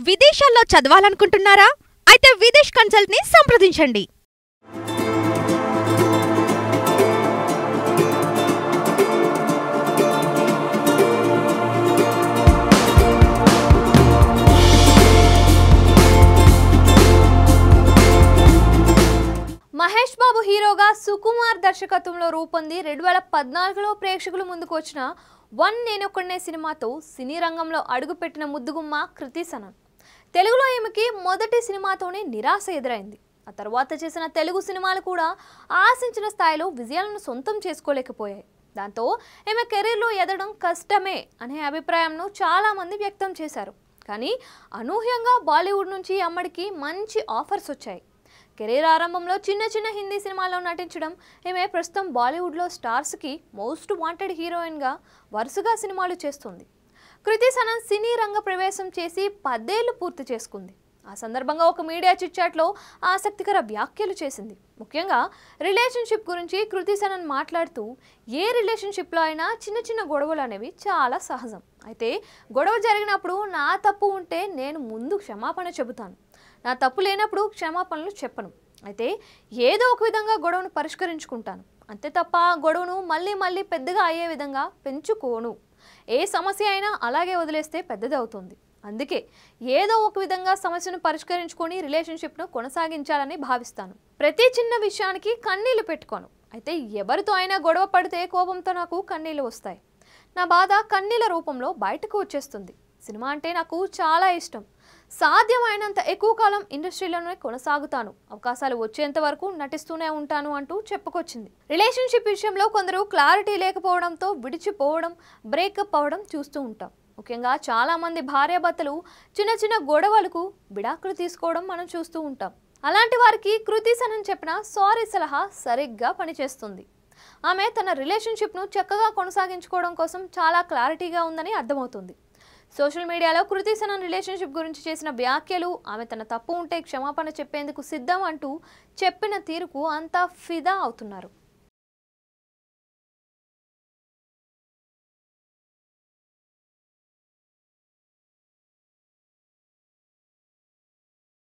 విదేశాల్లో చదవాలనుకుంటున్నారా? అయితే విదేశ్ కన్సల్ట్ ని సంప్రదించండి. మహేష్ బాబు హీరోగా సుకుమార్ దర్శకత్వంలో రూపొంది 2014లో ప్రేక్షకుల ముందుకు వచ్చిన వన్ నేనొక్కడినే సినిమాతో సినీ రంగంలో అడుగుపెట్టిన ముద్దుగుమ్మ కృతి సనన్. తెలుగులో ఈమెకి మొదటి సినిమాతోనే నిరాశ ఎదురైంది. ఆ తర్వాత చేసిన తెలుగు సినిమాలు కూడా ఆశించిన స్థాయిలో విజయాలను సొంతం చేసుకోలేకపోయాయి. దాంతో ఈమె కెరీర్లో ఎదగడం కష్టమే అనే అభిప్రాయంను చాలామంది వ్యక్తం చేశారు. కానీ అనూహ్యంగా బాలీవుడ్ నుంచి అమ్మడికి మంచి ఆఫర్స్ వచ్చాయి. కెరీర్ ఆరంభంలో చిన్న చిన్న హిందీ సినిమాల్లో నటించడం, ఈమె ప్రస్తుతం బాలీవుడ్లో స్టార్స్కి మోస్ట్ వాంటెడ్ హీరోయిన్గా వరుసగా సినిమాలు చేస్తుంది. కృతి సనన్ సినీ రంగ ప్రవేశం చేసి 10 ఏళ్లు పూర్తి చేసుకుంది. ఆ సందర్భంగా ఒక మీడియా చిట్చాట్లో ఆసక్తికర వ్యాఖ్యలు చేసింది. ముఖ్యంగా రిలేషన్షిప్ గురించి కృతి సనన్ మాట్లాడుతూ, ఏ రిలేషన్షిప్లో అయినా చిన్న చిన్న గొడవలు అనేవి చాలా సహజం. అయితే గొడవ జరిగినప్పుడు నా తప్పు ఉంటే నేను ముందు క్షమాపణ చెబుతాను, నా తప్పు లేనప్పుడు క్షమాపణలు చెప్పను. అయితే ఏదో ఒక విధంగా గొడవను పరిష్కరించుకుంటాను, అంతే తప్ప గొడవను మళ్ళీ మళ్ళీ పెద్దగా అయ్యే విధంగా పెంచుకోను. ఏ సమస్య అయినా అలాగే వదిలేస్తే పెద్దది అవుతుంది. అందుకే ఏదో ఒక విధంగా సమస్యను పరిష్కరించుకొని రిలేషన్షిప్ను కొనసాగించాలని భావిస్తాను. ప్రతి చిన్న విషయానికి కన్నీళ్లు పెట్టుకోను. అయితే ఎవరితో అయినా గొడవ పడితే కోపంతో నాకు కన్నీళ్లు వస్తాయి. నా బాధ కన్నీళ్ల రూపంలో బయటకు వచ్చేస్తుంది. సినిమా అంటే నాకు చాలా ఇష్టం. సాధ్యమైనంత ఎక్కువ కాలం ఇండస్ట్రీలోనే కొనసాగుతాను, అవకాశాలు వచ్చేంత వరకు నటిస్తూనే ఉంటాను అంటూ చెప్పుకొచ్చింది. రిలేషన్షిప్ విషయంలో కొందరు క్లారిటీ లేకపోవడంతో విడిచిపోవడం, బ్రేకప్ అవ్వడం చూస్తూ ఉంటాం. ముఖ్యంగా చాలామంది భార్యాభర్తలు చిన్న చిన్న గొడవలకు విడాకులు తీసుకోవడం మనం చూస్తూ ఉంటాం. అలాంటి వారికి కృతి సనన్ చెప్పిన సారీ సలహా సరిగ్గా పనిచేస్తుంది. ఆమె తన రిలేషన్షిప్ను చక్కగా కొనసాగించుకోవడం కోసం చాలా క్లారిటీగా ఉందని అర్థమవుతుంది. సోషల్ మీడియాలో కృతి సనన్ రిలేషన్షిప్ గురించి చేసిన వ్యాఖ్యలు, ఆమె తన తప్పు ఉంటే క్షమాపణ చెప్పేందుకు సిద్ధం అంటూ చెప్పిన తీరుకు అంతా ఫిదా అవుతున్నారు.